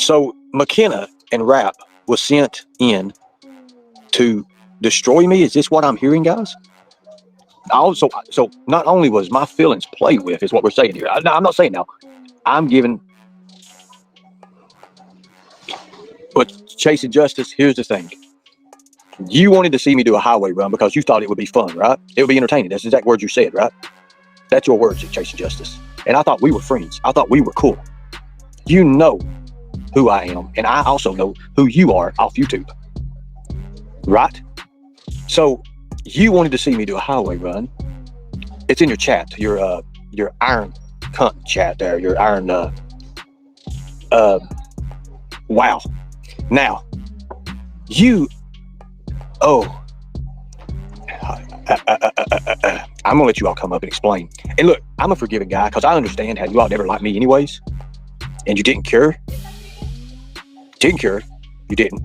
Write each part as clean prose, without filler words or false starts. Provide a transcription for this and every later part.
So McKenna and Rap was sent in to destroy me. Is this what I'm hearing, guys? Also, so not only was my feelings played with, is what we're saying here. I'm not saying now. I'm giving, but chasing justice. Here's the thing. You wanted to see me do a highway run because you thought it would be fun, right? It would be entertaining. That's the exact words you said, right? That's your words, chasing justice. And I thought we were friends. I thought we were cool. You know who I am, and I also know who you are off YouTube, right? So you wanted to see me do a highway run. It's in your chat, your iron cunt chat there, your iron. Wow. Now, you. Oh. I'm gonna let you all come up and explain. And look, I'm a forgiving guy because I understand how you all never liked me anyways, and you didn't care. Didn't care. You didn't.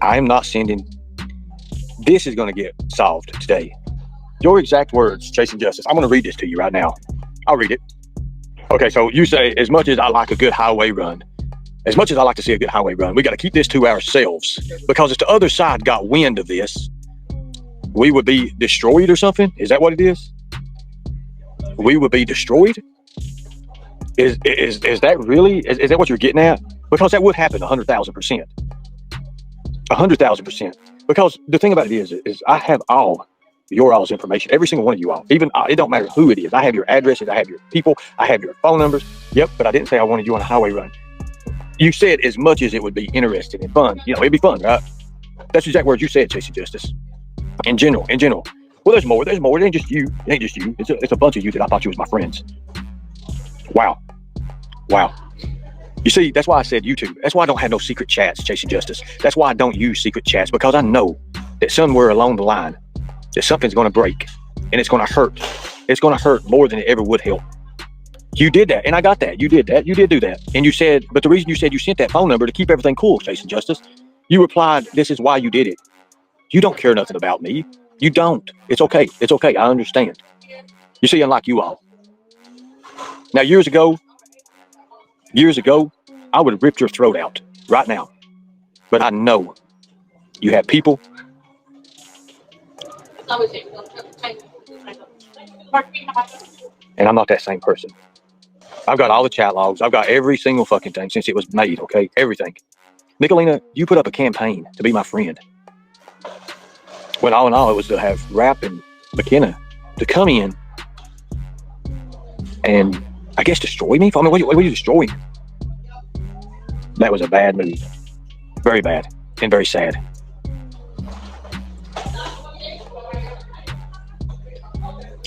I am not sending. This is going to get solved today. Your exact words, chasing justice. I'm going to read this to you right now. I'll read it. Okay, so you say, as much as I like a good highway run, as much as I like to see a good highway run, we got to keep this to ourselves, because if the other side got wind of this, we would be destroyed or something. Is that what it is? We would be destroyed? Is that really, is that what you're getting at? Because that would happen 100,000%. 100,000%. Because the thing about it is I have all your all's information, every single one of you all. Even it don't matter who it is. I have your addresses, I have your people, I have your phone numbers. Yep, but I didn't say I wanted you on a highway run. You said as much as it would be interesting and fun. You know, it'd be fun, right? That's the exact words you said, chasing justice. In general. Well, there's more. It ain't just you. It ain't just you. It's a bunch of you that I thought you was my friends. Wow. You see, that's why I said YouTube. That's why I don't have no secret chats, chasing justice. That's why I don't use secret chats, because I know that somewhere along the line that something's going to break and it's going to hurt. It's going to hurt more than it ever would help. You did that, and I got that. You did that. You did do that. And you said, but the reason you said you sent that phone number to keep everything cool, chasing justice, you replied, this is why you did it. You don't care nothing about me. You don't. It's okay. It's okay. I understand. You see, unlike you all. Now, years ago, I would have ripped your throat out right now. But I know you have people. And I'm not that same person. I've got all the chat logs. I've got every single fucking thing since it was made, okay? Everything. Nicolina, you put up a campaign to be my friend. When all in all, it was to have Rap and McKenna to come in and, I guess, destroy me. I mean, what are you destroying? That was a bad move. Very bad and very sad.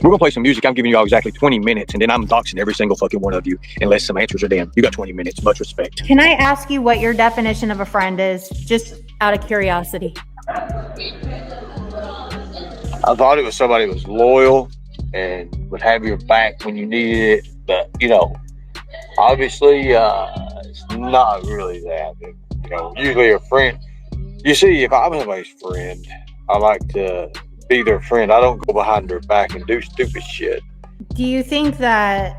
We're going to play some music. I'm giving you all exactly 20 minutes, and then I'm doxing every single fucking one of you unless some answers are damn. You got 20 minutes. Much respect. Can I ask you what your definition of a friend is, just out of curiosity? I thought it was somebody who was loyal and would have your back when you needed it. But, you know, obviously, it's not really that. You know, usually a friend. You see, if I'm somebody's friend, I like to be their friend. I don't go behind their back and do stupid shit. Do you think that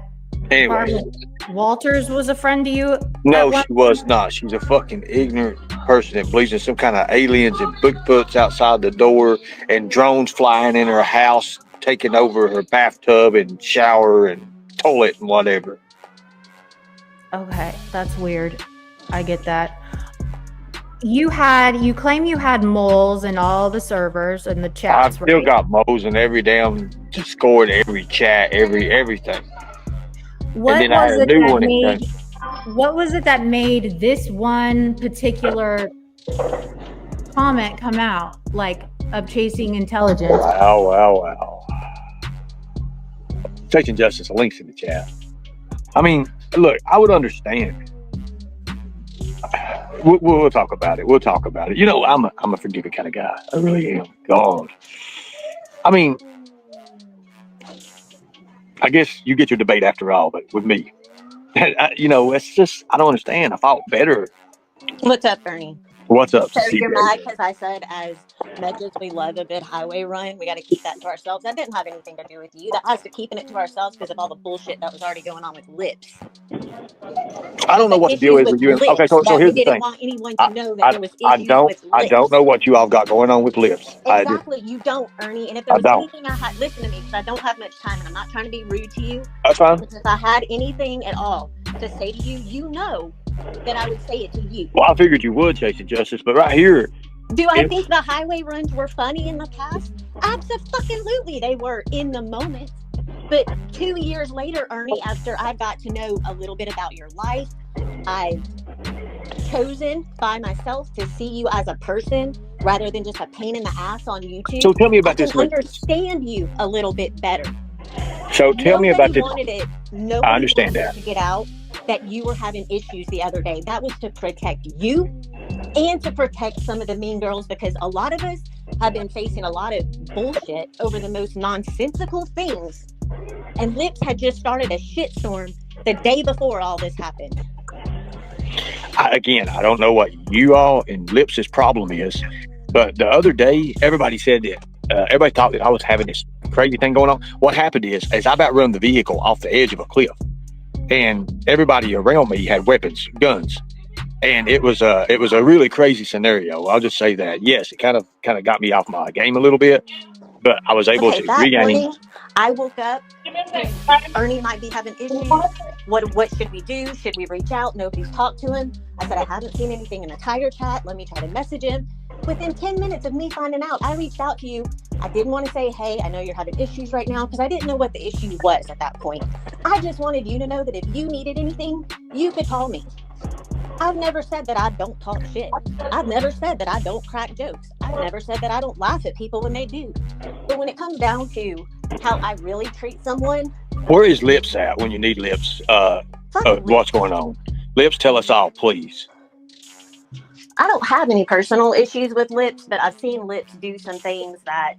Anyway, Walters was a friend to you? no, she was not. She's a fucking ignorant person that believes in some kind of aliens and Bigfoots outside the door and drones flying in her house, taking over her bathtub and shower and toilet and whatever. Okay, that's weird. I get that. You claim you had moles in all the servers and the chats. I've still got moles in every damn Discord, every chat, everything. What was it that made this one particular comment come out, like, of chasing intelligence? Wow. Chasing justice, links in the chat. I mean, look, I would understand. We'll talk about it. You know, I'm a forgiving kind of guy. I really am. God. I mean, I guess you get your debate after all, but with me, you know, it's just, I don't understand. I fought better. What's up, Bernie? What's up, So CJ? you're mad because I said, as much as we love a good highway run, we got to keep that to ourselves. That didn't have anything to do with you. That has to keeping it to ourselves because of all the bullshit that was already going on with lips. I don't know The what the deal issues is with with you. Okay, lips, so that we here's the didn't thing. want anyone I, to know that I, there was issues with I don't know lips. what you all got going on with lips. Exactly, you don't, Ernie. And if there I was don't. anything I had, listen to me, because I don't have much time, and I'm not trying to be rude to you. That's fine. Because if I had anything at all to say to you, you know that I would say it to you. Well, I figured you would, Chasing Justice, but right here. Do I think the highway runs were funny in the past? Absolutely, they were in the moment. But 2 years later, Ernie, after I got to know a little bit about your life, I've chosen by myself to see you as a person rather than just a pain in the ass on YouTube. So tell me about I can this. understand you a little bit better. So tell me about this. Wanted it. Nobody I understand wanted that. to get out that you were having issues the other day. That was to protect you and to protect some of the mean girls, because a lot of us have been facing a lot of bullshit over the most nonsensical things. And Lips had just started a shitstorm the day before all this happened. Again, I don't know what you all and Lips' problem is, but the other day, everybody said that, everybody thought that I was having this crazy thing going on. What happened is I about run the vehicle off the edge of a cliff, and everybody around me had weapons, guns. And it was a really crazy scenario. I'll just say that. Yes, it kind of got me off my game a little bit, but I was able to That regain. morning, I woke up and Ernie might be having issues. What should we do? Should we reach out? Nobody's talked to him. I said, I haven't seen anything in the Tiger chat. Let me try to message him. Within 10 minutes of me finding out, I reached out to you. I didn't want to say, hey, I know you're having issues right now, because I didn't know what the issue was at that point. I just wanted you to know that if you needed anything, you could call me. I've never said that I don't talk shit. I've never said that I don't crack jokes. I've never said that I don't laugh at people when they do. But when it comes down to how I really treat someone. Where is Lips at when you need Lips? What's going on? Lips, tell us all, please. I don't have any personal issues with Lips, but I've seen Lips do some things that,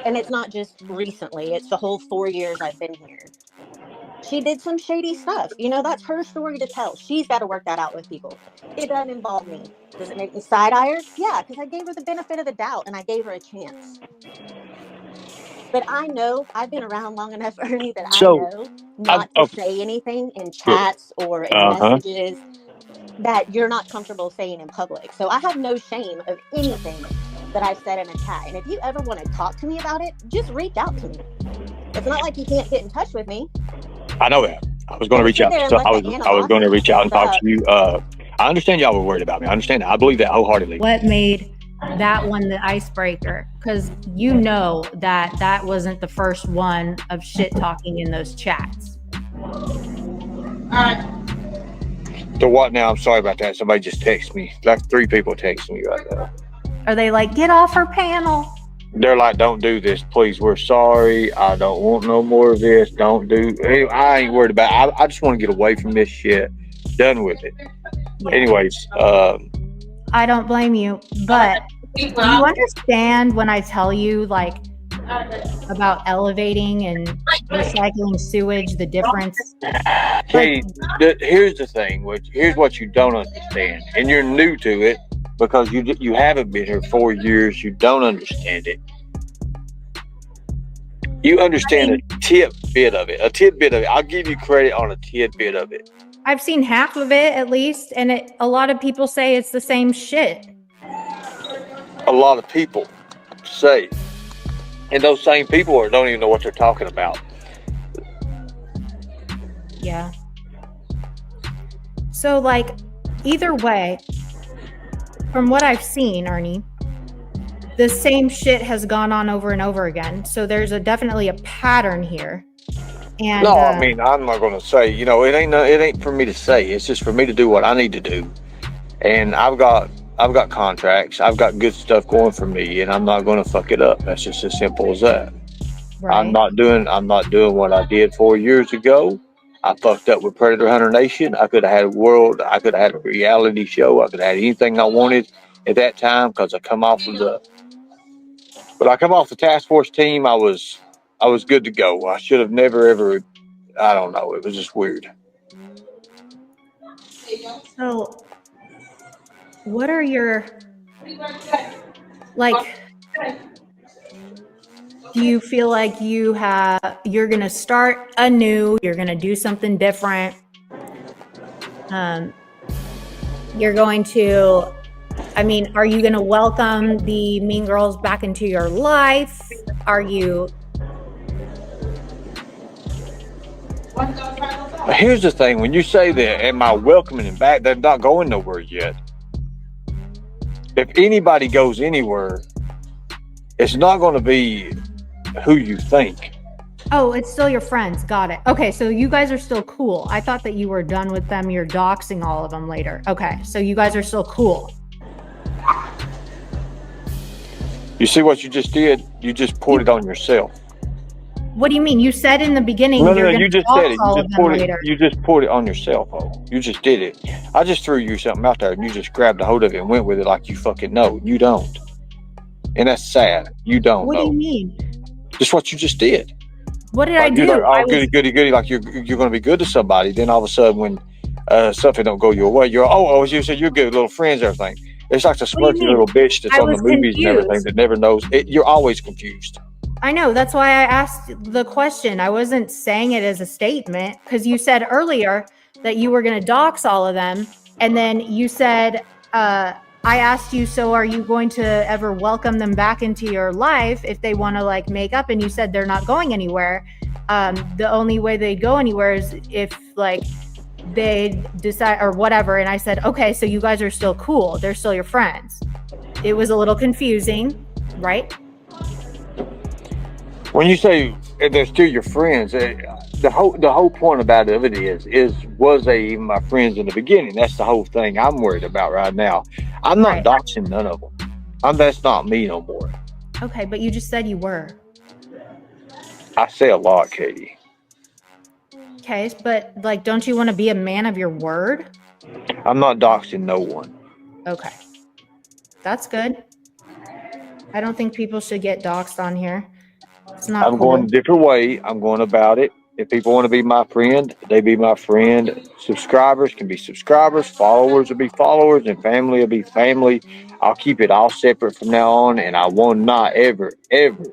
and it's not just recently, it's the whole 4 years I've been here. She did some shady stuff. You know, that's her story to tell. She's got to work that out with people. It doesn't involve me. Does it make me side-eye her? Yeah, because I gave her the benefit of the doubt and I gave her a chance. But I know, I've been around long enough, Ernie, that I know not to say anything in chats or in messages that you're not comfortable saying in public. So I have no shame of anything that I've said in a chat. And if you ever want to talk to me about it, just reach out to me. It's not like you can't get in touch with me. I know that. I was going to reach out. I was going to reach out and talk to you. I understand y'all were worried about me. I understand that. I believe that wholeheartedly. What made that one the icebreaker? Because you know that wasn't the first one of shit talking in those chats. So what now? I'm sorry about that. Somebody just texted me. Like 3 people texting me right now. Are they like, get off her panel? They're like, don't do this, please. We're sorry. I don't want no more of this. Don't do. I ain't worried about it. I just want to get away from this shit. Done with it. Yeah. Anyways, I don't blame you, but do you understand when I tell you, like, about elevating and recycling sewage, the difference? Katie, here's the thing. Here's what you don't understand, and you're new to it because you haven't been here 4 years. You don't understand it. You understand a tidbit of it. A tidbit of it. I'll give you credit on a tidbit of it. I've seen half of it at least, and a lot of people say it's the same shit. A lot of people say, and those same people don't even know what they're talking about. Yeah. So, like, either way, from what I've seen, Ernie, the same shit has gone on over and over again. So there's definitely a pattern here. And no, I mean, I'm not going to say, you know, it ain't for me to say. It's just for me to do what I need to do. And I've got contracts. I've got good stuff going for me, and I'm not going to fuck it up. That's just as simple as that. Right. I'm not doing what I did 4 years ago. I fucked up with Predator Hunter Nation. I could have had a reality show. I could have had anything I wanted at that time because I come off the task force team. I was good to go. I should have never ever. I don't know. It was just weird. So what are your, like, do you feel like you're going to start anew, you're going to do something different? You're going to, I mean, are you going to welcome the mean girls back into your life? Are you? Here's the thing. When you say that, am I welcoming them back? They're not going nowhere yet. If anybody goes anywhere, it's not going to be who you think. Oh, it's still your friends. Got it. Okay, so you guys are still cool. I thought that you were done with them. You're doxing all of them later. Okay, so you guys are still cool. You see what you just did? You just put it on yourself. What do you mean? You said in the beginning No, you're you just dox said it. all of them later. You just put it on yourself. Oh, you just did it. I just threw you something out there, and you just grabbed a hold of it and went with it like you fucking know. You don't, and that's sad. You don't know. What do you mean? Just what you just did. What did I do? You're like, oh, goody, like you're going to be good to somebody. Then all of a sudden, when something don't go your way, you said you're good, little friends, everything. It's like the smirky little bitch that's on the movies and everything that never knows. You're always confused. I know. That's why I asked the question. I wasn't saying it as a statement because you said earlier that you were going to dox all of them. And then you said, I asked you, so are you going to ever welcome them back into your life if they want to like make up? And you said they're not going anywhere. The only way they'd go anywhere is if like they decide or whatever. And I said, okay, so you guys are still cool. They're still your friends. It was a little confusing, right? When you say they're still your friends, the whole point about it is was they even my friends in the beginning? That's the whole thing I'm worried about right now. I'm not doxing none of them. That's not me no more. Okay, but you just said you were. I say a lot, Katie. Okay, but like, don't you want to be a man of your word? I'm not doxing no one. Okay, that's good. I don't think people should get doxed on here. It's not I'm going a different way. I'm going about it. If people want to be my friend, they be my friend. Subscribers can be subscribers. Followers will be followers. And family will be family. I'll keep it all separate from now on. And I will not ever, ever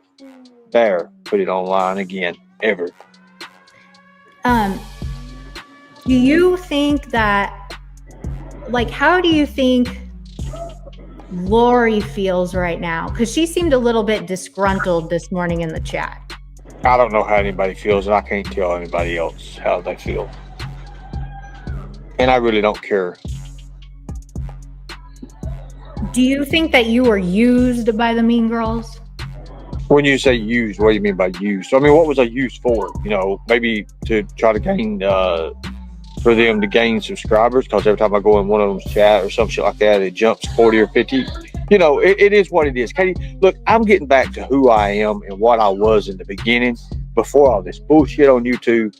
dare put it online again. Ever. Do you think that, like, how do you think Lori feels right now? Because she seemed a little bit disgruntled this morning in the chat. I don't know how anybody feels, and I can't tell anybody else how they feel. And I really don't care. Do you think that you were used by the mean girls? When you say used, what do you mean by used? I mean, what was I used for? You know, maybe to try to gain, for them to gain subscribers, because every time I go in one of them's chat or some shit like that, it jumps 40 or 50. You know, it is what it is. Katie, look, I'm getting back to who I am and what I was in the beginning, before all this bullshit on YouTube,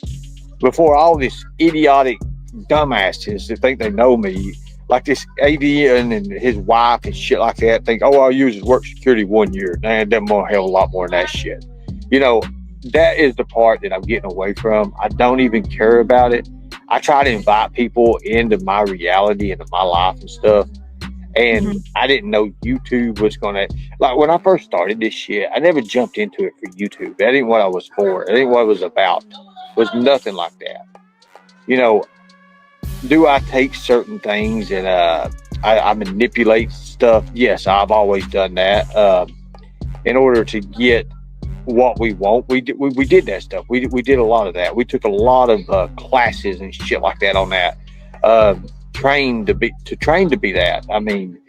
before all this idiotic dumbasses that think they know me, like this ADN and his wife and shit like that, think, oh, all I use is work security 1 year. Nah, it doesn't want a hell of a lot more than that shit. You know, that is the part that I'm getting away from. I don't even care about it. I try to invite people into my reality, into my life and stuff. And I didn't know YouTube was going to, like when I first started this shit, I never jumped into it for YouTube. That ain't what I was for. That ain't what it was about. It was nothing like that. You know, do I take certain things and I manipulate stuff? Yes, I've always done that. In order to get what we want, we did that stuff. We did a lot of that. We took a lot of classes and shit like that on that. Trained to be that. I mean,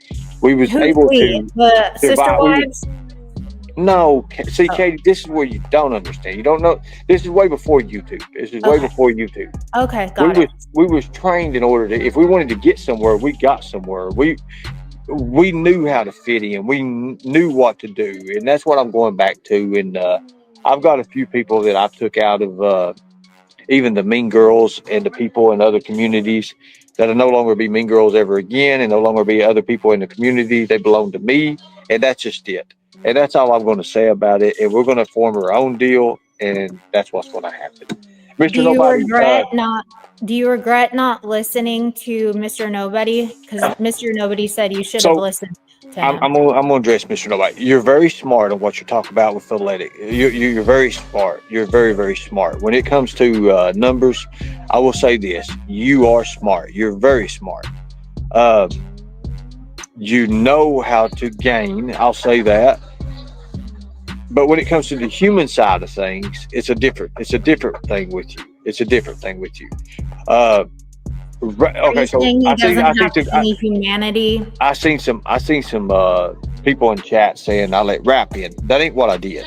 we was able to the sister wives. No, see, Katie, this is where you don't understand. You don't know. This is way before YouTube. This is way before YouTube. Okay, got it. We was trained in order to, if we wanted to get somewhere, we got somewhere. We knew how to fit in. We knew what to do, and that's what I'm going back to. And I've got a few people that I took out of even the mean girls and the people in other communities that'll no longer be mean girls ever again, and no longer be other people in the community. They belong to me, and that's just it. And that's all I'm going to say about it. And we're going to form our own deal, and that's what's going to happen. Mr. Do you Nobody. regret not? Do you regret not listening to Mr. Nobody? Because Mr. Nobody said you should have So listened to I'm him. gonna address Mr. Nobody. You're very smart on what you're talking about with athletic. You're very smart. You're very smart. When it comes to numbers, I will say this: you are smart. You're very smart. You know how to gain. I'll say that. But when it comes to the human side of things, it's a different thing with you. It's a different thing with you. Are you So saying he I think doesn't have any humanity? I seen some people in chat saying I let rap in. That ain't what I did.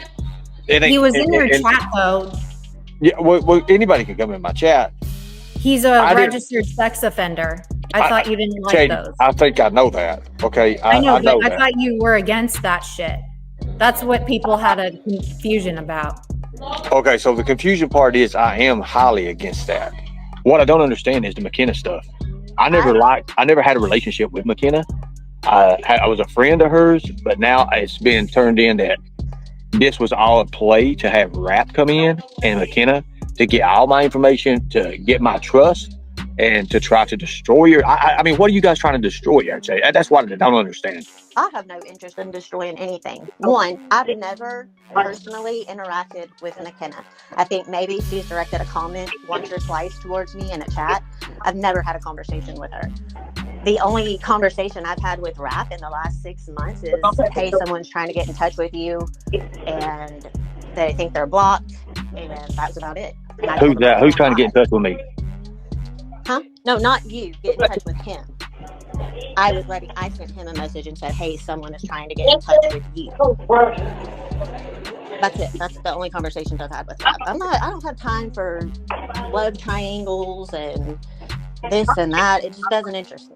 He was in your chat though. Yeah, well, anybody can come in my chat. He's a registered sex offender. I thought you didn't like those. I think I know that. Okay, I know, but I that. thought you were against that shit. That's what people had a confusion about. Okay, so the confusion part is I am highly against that. What I don't understand is the McKenna stuff. I never had a relationship with McKenna. I was a friend of hers, but now it's been turned in that this was all a play to have Rap come in and McKenna to get all my information, to get my trust, and to try to destroy her. I mean, what are you guys trying to destroy, RJ? That's what I don't understand. I have no interest in destroying anything. One, I've never personally interacted with McKenna. I think maybe she's directed a comment once or twice towards me in a chat. I've never had a conversation with her. The only conversation I've had with Rap in the last 6 months is, hey, someone's trying to get in touch with you and they think they're blocked, and that was about it. Who's that? Who's trying to get in touch with me? Huh? No, not you. Get in touch with him. I sent him a message and said, hey, someone is trying to get in touch with you. That's it. That's the only conversations I've had with Rap. I don't have time for love triangles and this and that. It just doesn't interest me.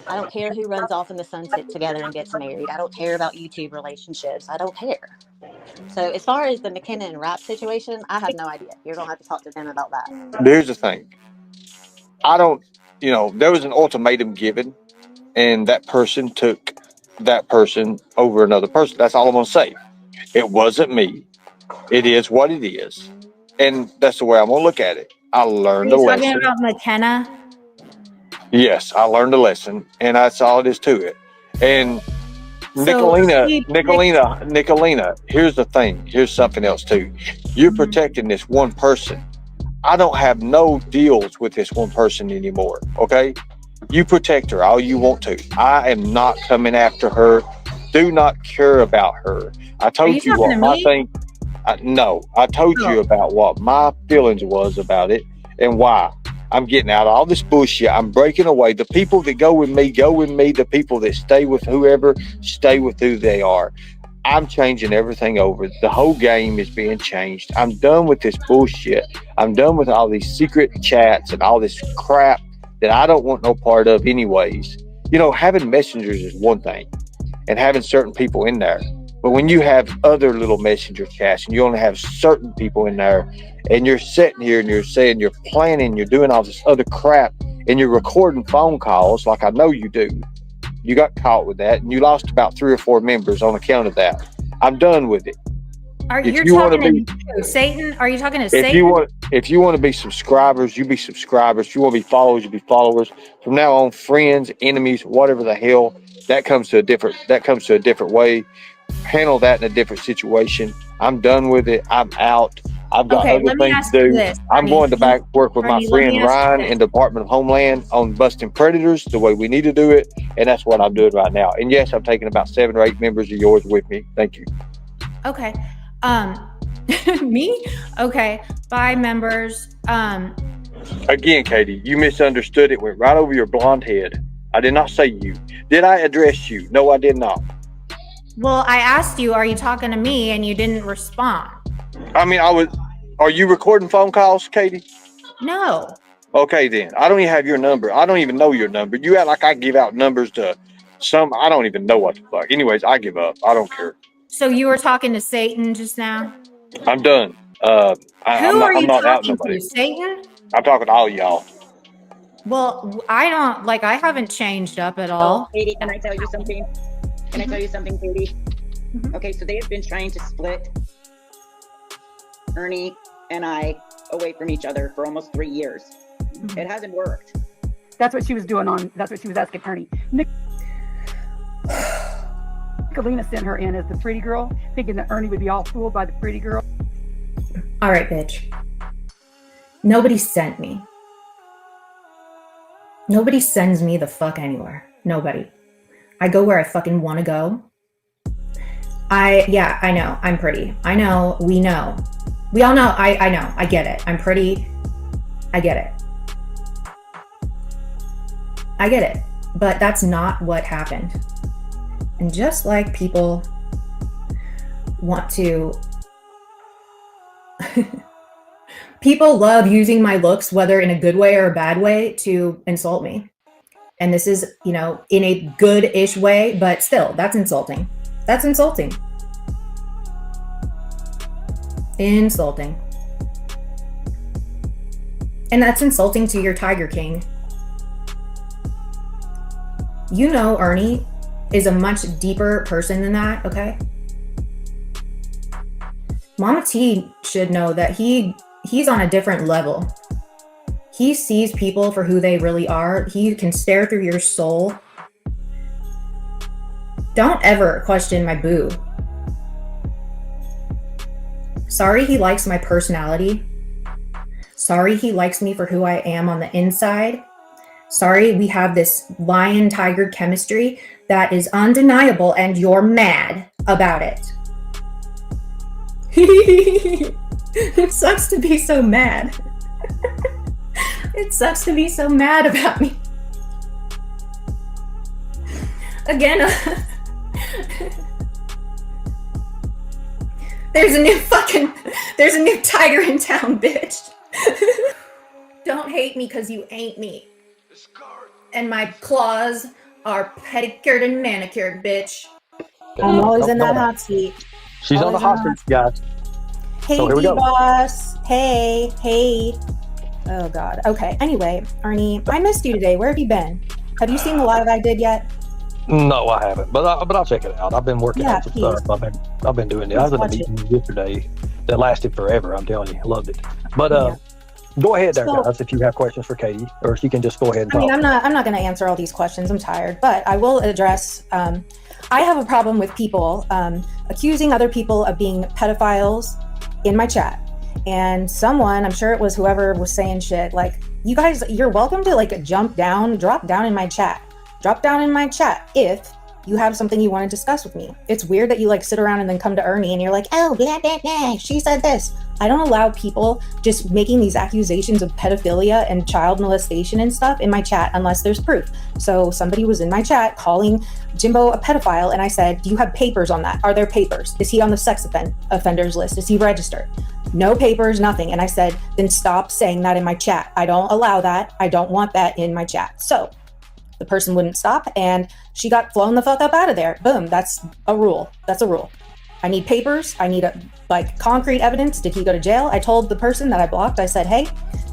I don't care who runs off in the sunset together and gets married. I don't care about YouTube relationships. I don't care. So as far as the McKenna and Rap situation, I have no idea. You're going to have to talk to them about that. Here's the thing. There was an ultimatum given, and that person took that person over another person. That's all I'm going to say. It wasn't me. It is what it is. And that's the way I'm going to look at it. I learned a lesson. Are you talking about McKenna? Yes, I learned a lesson, and that's all it is to it. And Nicolina, here's the thing. Here's something else too. You're protecting this one person. I don't have no deals with this one person anymore, okay? You protect her all you want to. I am not coming after her. Do not care about her. I told you what my thing. No, I told you about what my feelings was about it and why. I'm getting out of all this bullshit. I'm breaking away. The people that go with me, go with me. The people that stay with whoever, stay with who they are. I'm changing everything over. The whole game is being changed. I'm done with this bullshit. I'm done with all these secret chats and all this crap that I don't want no part of anyways. Having messengers is one thing and having certain people in there. But when you have other little messenger chats and you only have certain people in there and you're sitting here and you're saying you're planning, you're doing all this other crap and you're recording phone calls like I know you do. You got caught with that and you lost about 3 or 4 members on account of that. I'm done with it. Are you talking to Satan? Are you talking to Satan? If you want to be subscribers, you be subscribers. If you want to be followers, you be followers. From now on, friends, enemies, whatever the hell, that comes to a different way. Handle that in a different situation. I'm done with it. I'm out. I've got other things to do. I'm going to back work with my friend Ryan in the Department of Homeland on busting predators the way we need to do it. And that's what I'm doing right now. And yes, I'm taking about 7 or 8 members of yours with me. Thank you. Okay. Me? Okay. 5 members. Again, Katie, you misunderstood. It went right over your blonde head. I did not say you. Did I address you? No, I did not. Well, I asked you, are you talking to me? And you didn't respond. I mean, are you recording phone calls, Katie? No. Okay, then. I don't even have your number. I don't even know your number. You act like I give out numbers to some, I don't even know what the fuck. Anyways, I give up. I don't care. So you were talking to Satan just now? I'm done. I'm not talking to? Satan? I'm talking to all y'all. Well, I haven't changed up at all. Katie, can I tell you something? Katie? Mm-hmm. Okay, so they have been trying to split Ernie and I away from each other for almost 3 years. Mhm. It hasn't worked. That's what she was doing that's what she was asking Ernie. Nicolina sent her in as the pretty girl, thinking that Ernie would be all fooled by the pretty girl. All right, bitch. Nobody sent me. Nobody sends me the fuck anywhere. Nobody. I go where I fucking want to go. I know. I'm pretty. I know. We know. We all know. I know. I get it. I'm pretty. I get it. I get it. But that's not what happened. And just like people want to... people love using my looks, whether in a good way or a bad way, to insult me. And this is, you know, in a good-ish way, but still, that's insulting. That's insulting. Insulting. And that's insulting to your Tiger King. You know Ernie is a much deeper person than that, okay? Mama T should know that he's on a different level. He sees people for who they really are. He can stare through your soul. Don't ever question my boo. Sorry he likes my personality. Sorry he likes me for who I am on the inside. Sorry we have this lion-tiger chemistry that is undeniable and you're mad about it. It sucks to be so mad. It sucks to be so mad about me. Again, there's a new tiger in town, bitch. Don't hate me because you ain't me. And my claws are pedicured and manicured, bitch. I'm always in that hot seat. She's on the hot seat, guys. Hey, So here we go. D-Boss. Hey. Oh, God. Okay. Anyway, Ernie, I missed you today. Where have you been? Have you seen the live I did yet? No, I haven't, but I'll check it out. I've been working on some please. stuff. I've been doing it. I was in a Watch it. meeting yesterday that lasted forever. I'm telling you, I loved it. But Yeah. go ahead there, So- guys. If you have questions for Katie, or she can just go ahead and I mean, talk. I'm not going to answer all these questions. I'm tired, but I will address. I have a problem with people accusing other people of being pedophiles in my chat. And someone, I'm sure it was whoever was saying shit, like, you guys, you're welcome to like drop down in my chat. Drop down in my chat if you have something you want to discuss with me. It's weird that you like sit around and then come to Ernie and you're like, oh, blah, blah, blah, she said this. I don't allow people just making these accusations of pedophilia and child molestation and stuff in my chat unless there's proof. So somebody was in my chat calling Jimbo a pedophile, and I said, do you have papers on that? Are there papers? Is he on the sex offenders list? Is he registered? No papers, nothing. And I said, then stop saying that in my chat. I don't allow that. I don't want that in my chat. So the person wouldn't stop, and she got flown the fuck up out of there. Boom. That's a rule. That's a rule. I need papers. I need concrete evidence. Did he go to jail? I told the person that I blocked, I said, hey,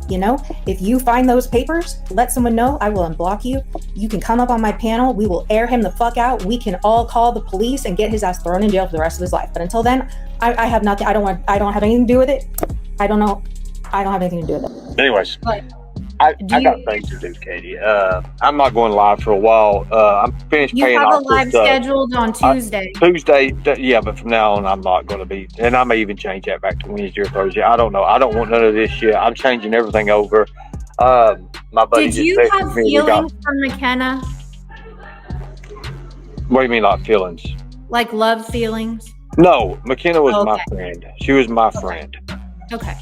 you know, if you find those papers, let someone know. I will unblock you. You can come up on my panel. We will air him the fuck out. We can all call the police and get his ass thrown in jail for the rest of his life. But until then, I have nothing. I don't have anything to do with it. I don't know. I don't have anything to do with it. Anyways, But I got things to do, Katie. I'm not going live for a while. I'm finished you paying have a off live this, scheduled on Tuesday. Tuesday, yeah, but from now on, I'm not going to be. And I may even change that back to Wednesday or Thursday. I don't know. I don't want none of this shit. I'm changing everything over. My buddy Did just you texted have me. We got- feelings for McKenna? What do you mean, like feelings? Like love feelings? No, McKenna was my Okay. friend. She was my friend. Okay.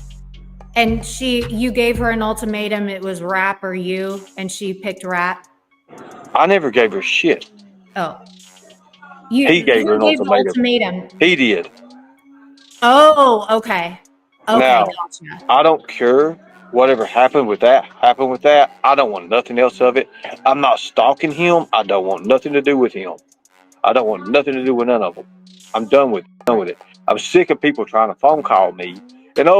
And you gave her an ultimatum. It was rap or you, and she picked rap. I never gave her shit. Oh. He gave her an the ultimatum. He did. Oh, okay. Okay, Now, gotcha. I don't care. Whatever happened with that. I don't want nothing else of it. I'm not stalking him. I don't want nothing to do with him. I don't want nothing to do with none of them. I'm done with it. I'm sick of people trying to phone call me. And I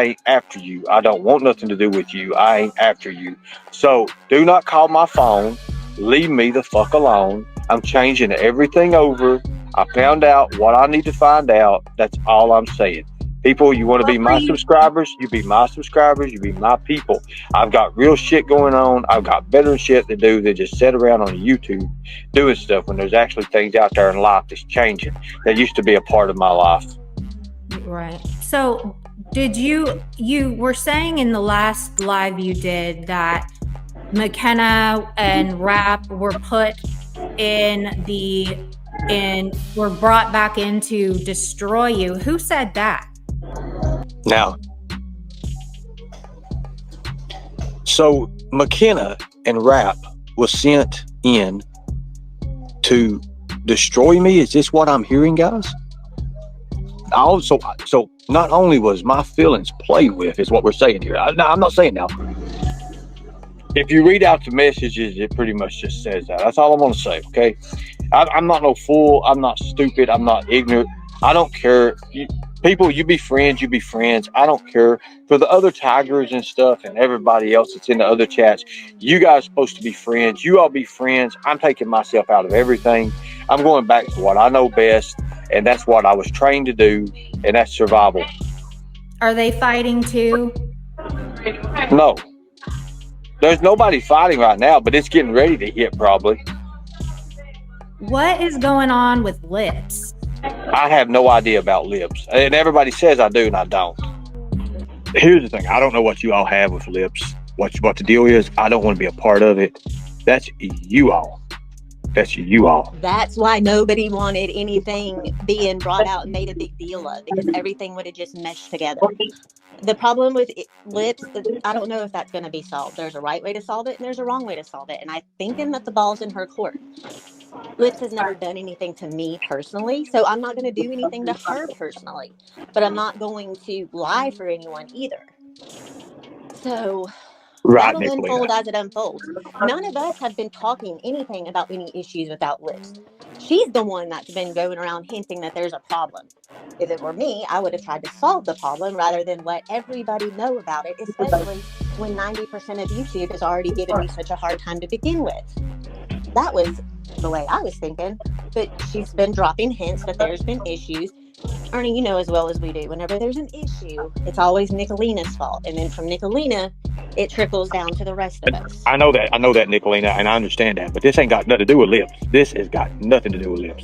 ain't after you. I don't want nothing to do with you. I ain't after you. So do not call my phone. Leave me the fuck alone. I'm changing everything over. I found out what I need to find out. That's all I'm saying. People, you want to be Well, my you- subscribers, you be my subscribers, you be my people. I've got real shit going on. I've got better shit to do than just sit around on YouTube doing stuff when there's actually things out there in life that's changing that used to be a part of my life. Right. So did you were saying in the last live you did that McKenna and Rap were put were brought back in to destroy you. Who said that? Now, so McKenna and Rap was sent in to destroy me. Is this what I'm hearing, guys? Also, so not only was my feelings played with, is what we're saying here. I'm not saying now. If you read out the messages, it pretty much just says that. That's all I'm going to say, okay? I'm not no fool. I'm not stupid. I'm not ignorant. I don't care. People, you be friends. You be friends. I don't care. For the other tigers and stuff and everybody else that's in the other chats, you guys are supposed to be friends. You all be friends. I'm taking myself out of everything. I'm going back to what I know best, and that's what I was trained to do, and that's survival. Are they fighting too? No. There's nobody fighting right now, but it's getting ready to hit probably. What is going on with Lips? I have no idea about Lips. And everybody says I do, and I don't. Here's the thing. I don't know what you all have with Lips. What the deal is. I don't want to be a part of it. That's you all. That's you all. That's why nobody wanted anything being brought out and made a big deal of, because everything would have just meshed together. The problem with Lips, I don't know if that's going to be solved. There's a right way to solve it and there's a wrong way to solve it. And I'm thinking that the ball's in her court. Lips has never done anything to me personally, so I'm not going to do anything to her personally. But I'm not going to lie for anyone either. So Right, that'll Nicolina. unfold as it unfolds. None of us have been talking anything about any issues without Lips. She's the one that's been going around hinting that there's a problem. If it were me, I would have tried to solve the problem rather than let everybody know about it, especially when 90% of YouTube has already given me such a hard time to begin with. That was the way I was thinking, but she's been dropping hints that there's been issues. Ernie, you know as well as we do, whenever there's an issue, it's always Nicolina's fault. And then from Nicolina, it trickles down to the rest of us. I know that, Nicolina, and I understand that, but this ain't got nothing to do with Lips. This has got nothing to do with Lips.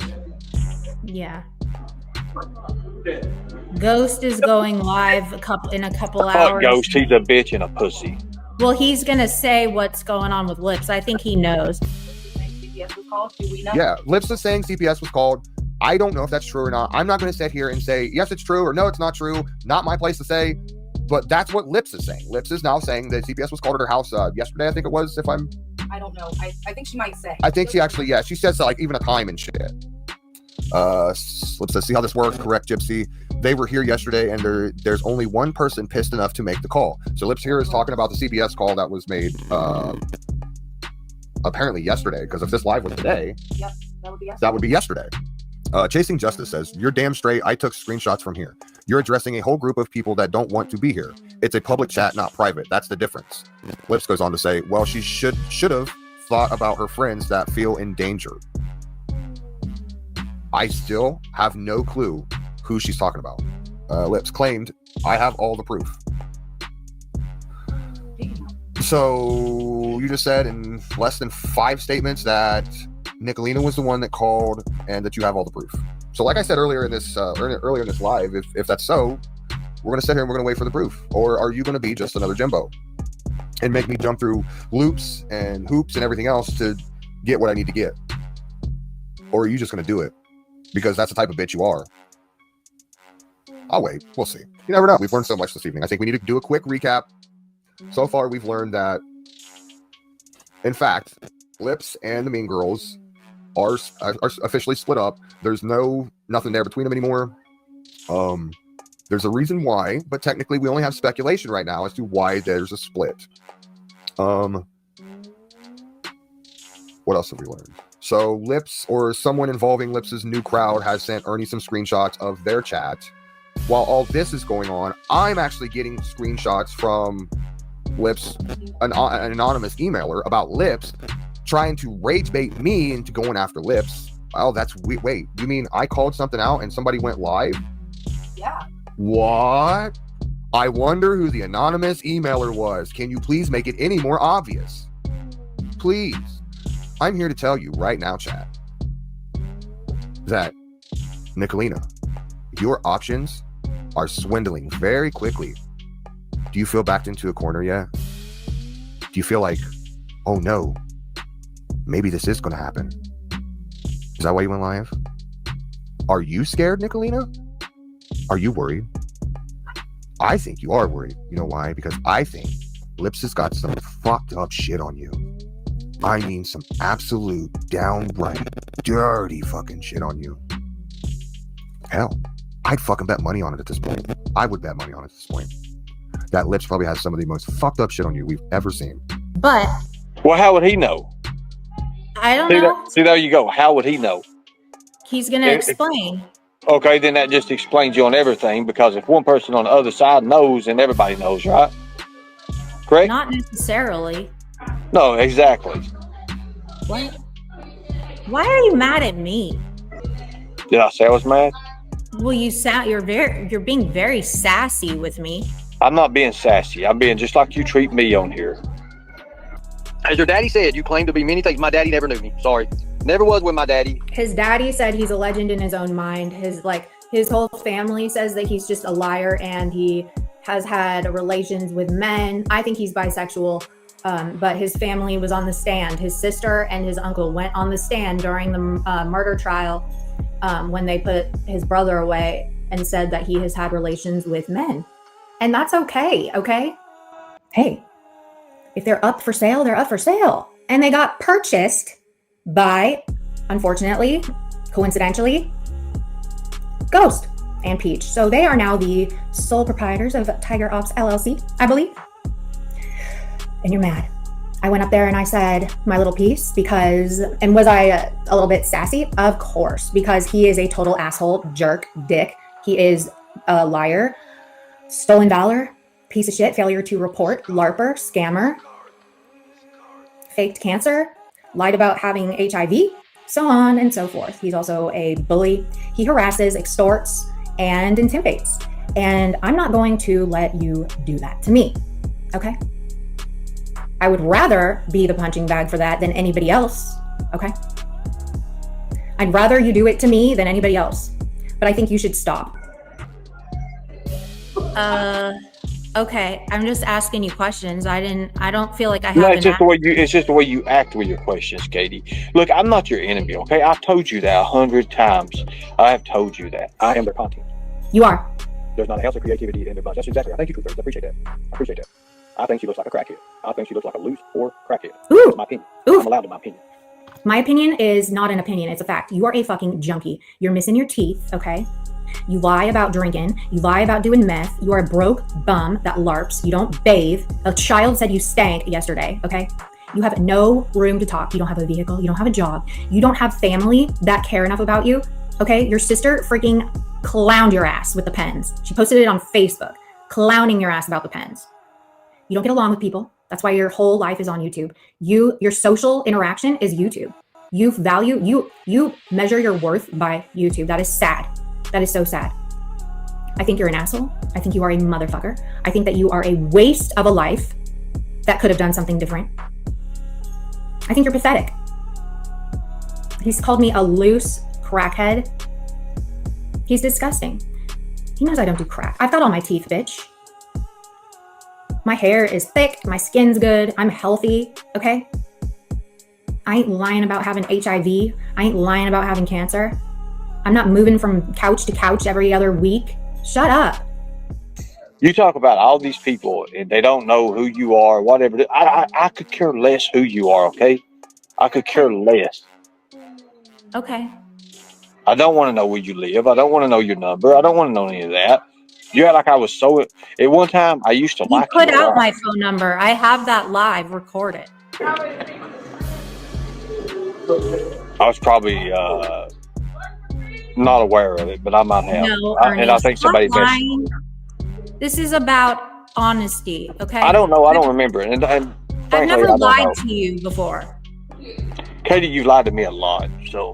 Yeah. Ghost is going live in a couple Fuck hours. Ghost, he's a bitch and a pussy. Well, he's going to say what's going on with Lips. I think he knows. CPS was called. Do we know? Yeah, Lips is saying CPS was called. I don't know if that's true or not. I'm not going to sit here and say, yes, it's true, or no, it's not true. Not my place to say. But that's what Lips is saying. Lips is now saying that CPS was called at her house yesterday, I think it was, if I'm... I don't know. I think she might say. I think she actually, yeah, she says like even a time and shit. Let's see how this works. Correct, Gypsy. They were here yesterday, and there's only one person pissed enough to make the call. So Lips here is talking about the CPS call that was made apparently yesterday, because if this live was today, Yep, that would be yesterday. that would be yesterday. Chasing Justice says, you're damn straight. I took screenshots from here. You're addressing a whole group of people that don't want to be here. It's a public chat, not private. That's the difference. Lips goes on to say, well, she should have thought about her friends that feel in danger. I still have no clue who she's talking about. Lips claimed, I have all the proof. So you just said in less than 5 statements that Nicolina was the one that called and that you have all the proof. So like I said earlier in this live, if that's so, we're going to sit here and we're going to wait for the proof. Or are you going to be just another Jimbo and make me jump through loops and hoops and everything else to get what I need to get? Or are you just going to do it because that's the type of bitch you are? I'll wait. We'll see. You never know. We've learned so much this evening. I think we need to do a quick recap. So far, we've learned that, in fact, Lips and the Mean Girls are officially split up. There's nothing there between them anymore. There's a reason why, but technically we only have speculation right now as to why there's a split. What else have we learned? So Lips, or someone involving Lips's new crowd, has sent Ernie some screenshots of their chat. While all this is going on, I'm actually getting screenshots from Lips, an anonymous emailer, about Lips trying to rage bait me into going after Lips. Oh, that's wait, you mean I called something out and somebody went live? Yeah. What? I wonder who the anonymous emailer was. Can you please make it any more obvious? Please. I'm here to tell you right now, chat, that Nicolina, your options are swindling very quickly. Do you feel backed into a corner yet? Do you feel like, oh no, maybe this is going to happen? Is that why you went live? Are you scared, Nicolina? Are you worried? I think you are worried. You know why? Because I think Lips has got some fucked up shit on you. I mean some absolute downright dirty fucking shit on you. Hell, I'd fucking bet money on it at this point. I would bet money on it at this point. That Lips probably has some of the most fucked up shit on you we've ever seen. But Well, how would he know? I don't know. See, there you go. How would he know? He's going to explain. Okay, then that just explains you on everything, because if one person on the other side knows, then everybody knows, right? Correct? Not necessarily. No, exactly. What? Why are you mad at me? Did I say I was mad? Well, you're being very sassy with me. I'm not being sassy. I'm being just like you treat me on here. As your daddy said, you claim to be many things. My daddy never knew me. Sorry. Never was with my daddy. His daddy said he's a legend in his own mind. His whole family says that he's just a liar and he has had relations with men. I think he's bisexual, but his family was on the stand. His sister and his uncle went on the stand during the murder trial when they put his brother away and said that he has had relations with men. And that's okay, okay? Hey, if they're up for sale, they're up for sale. And they got purchased by, unfortunately, coincidentally, Ghost and Peach. So they are now the sole proprietors of Tiger Ops LLC, I believe. And you're mad. I went up there and I said my little piece because, and was I a little bit sassy? Of course, because he is a total asshole, jerk, dick. He is a liar, stolen valor, piece of shit, failure to report, LARPer, scammer, faked cancer, lied about having HIV, so on and so forth. He's also a bully. He harasses, extorts, and intimidates. And I'm not going to let you do that to me, okay? I would rather be the punching bag for that than anybody else, okay? I'd rather you do it to me than anybody else. But I think you should stop. Okay, I'm just asking you questions. I don't feel like I have. No, it's just the way you act with your questions, Katie. Look, I'm not your enemy, okay? I've told you that 100 times. I have told you that. I am their content. You are. There's not an ounce of creativity in their bunch. That's exactly. I thank you, Truth. I appreciate that. I think she looks like a crackhead. I think she looks like a loose or crackhead. Ooh. That's my opinion. Ooh. I'm allowed to my opinion. My opinion is not an opinion. It's a fact. You are a fucking junkie. You're missing your teeth, okay? You lie about drinking. You lie about doing meth. You are a broke bum that LARPs. You don't bathe. A child said you stank yesterday, okay? You have no room to talk. You don't have a vehicle. You don't have a job. You don't have family that care enough about you, okay? Your sister freaking clowned your ass with the pens. She posted it on Facebook, clowning your ass about the pens. You don't get along with people. That's why your whole life is on YouTube. Your social interaction is YouTube. You measure your worth by YouTube. That is sad. That is so sad. I think you're an asshole. I think you are a motherfucker. I think that you are a waste of a life that could have done something different. I think you're pathetic. He's called me a loose crackhead. He's disgusting. He knows I don't do crack. I've got all my teeth, bitch. My hair is thick. My skin's good. I'm healthy, okay? I ain't lying about having HIV. I ain't lying about having cancer. I'm not moving from couch to couch every other week. Shut up. You talk about all these people and they don't know who you are, whatever. I could care less who you are, okay? I could care less. Okay. I don't want to know where you live. I don't want to know your number. I don't want to know any of that. You act like I was so... At one time, I used to like you. You put out my phone number. I have that live recorded. I was probably... not aware of it, but I might have. No, and I think somebody mentioned. This is about honesty, okay? I don't know. I don't remember it. And frankly, I've never lied to you before. Katie, you lied to me a lot. So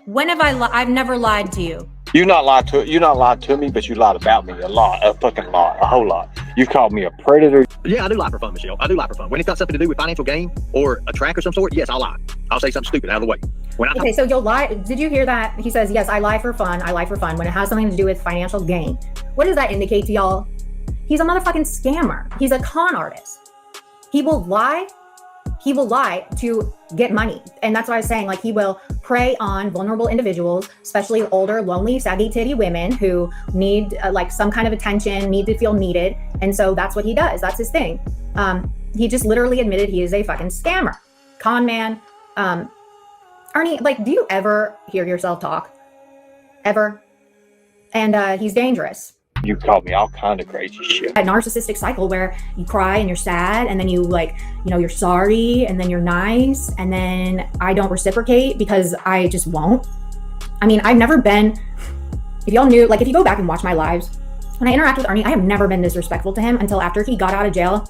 when have I lied? I've never lied to you. You not lied to me, but you lied about me a fucking lot, a whole lot. You've called me a predator. Yeah, I do lie for fun, Michelle. I do lie for fun. When it's got something to do with financial gain or a track or some sort, yes, I'll lie. I'll say something stupid out of the way. Okay, so you'll lie. Did you hear that? He says, yes, I lie for fun. I lie for fun when it has something to do with financial gain. What does that indicate to y'all? He's a motherfucking scammer. He's a con artist. He will lie. He will lie to get money. And that's what I was saying. Like, he will prey on vulnerable individuals, especially older, lonely, saggy titty women who need like some kind of attention, need to feel needed. And so that's what he does. That's his thing. He just literally admitted he is a fucking scammer, con man. Arnie, like, do you ever hear yourself talk? Ever? And he's dangerous. You called me all kind of crazy shit. A narcissistic cycle where you cry and you're sad, and then you like, you know, you're sorry, and then you're nice, and then I don't reciprocate because I just won't. I mean, I've never been, if y'all knew, like, if you go back and watch my lives, when I interact with Arnie, I have never been disrespectful to him until after he got out of jail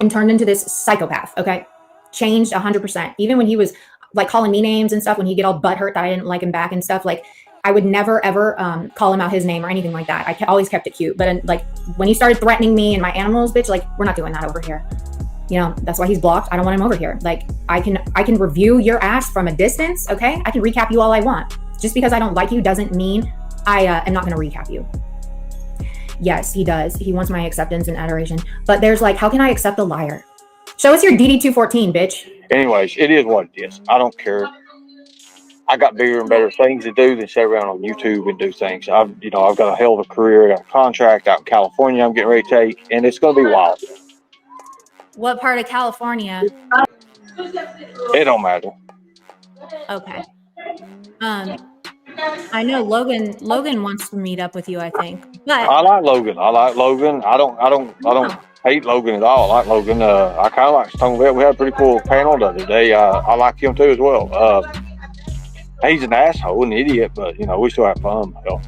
and turned into this psychopath, okay? Changed 100%. Even when he was like calling me names and stuff, when he'd get all butthurt that I didn't like him back and stuff, like, I would never, ever call him out his name or anything like that. I always kept it cute. But like, when he started threatening me and my animals, bitch, like, we're not doing that over here. You know, that's why he's blocked. I don't want him over here. Like, I can review your ass from a distance, okay? I can recap you all I want. Just because I don't like you doesn't mean I am not going to recap you. Yes, he does. He wants my acceptance and adoration. But there's like, how can I accept a liar? Show us your DD214, bitch. Anyways, it is what it is. I don't care. I got bigger and better things to do than sit around on YouTube and do things. I've got a hell of a career. I got a contract out in California I'm getting ready to take, and it's going to be wild. What part of California? It don't matter. Okay. I know Logan wants to meet up with you, I think. But I like Logan. I don't hate Logan at all. I like Logan. I kind of like Stone Vet. We had a pretty cool panel the other day. I like him too as well. He's an asshole, an idiot, but you know, we still have fun. Hell.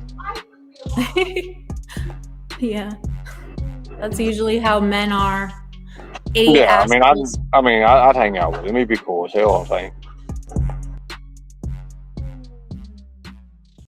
Yeah, that's usually how men are. Idiot Yeah, assholes. I'd hang out with him. He'd be cool as hell, I think.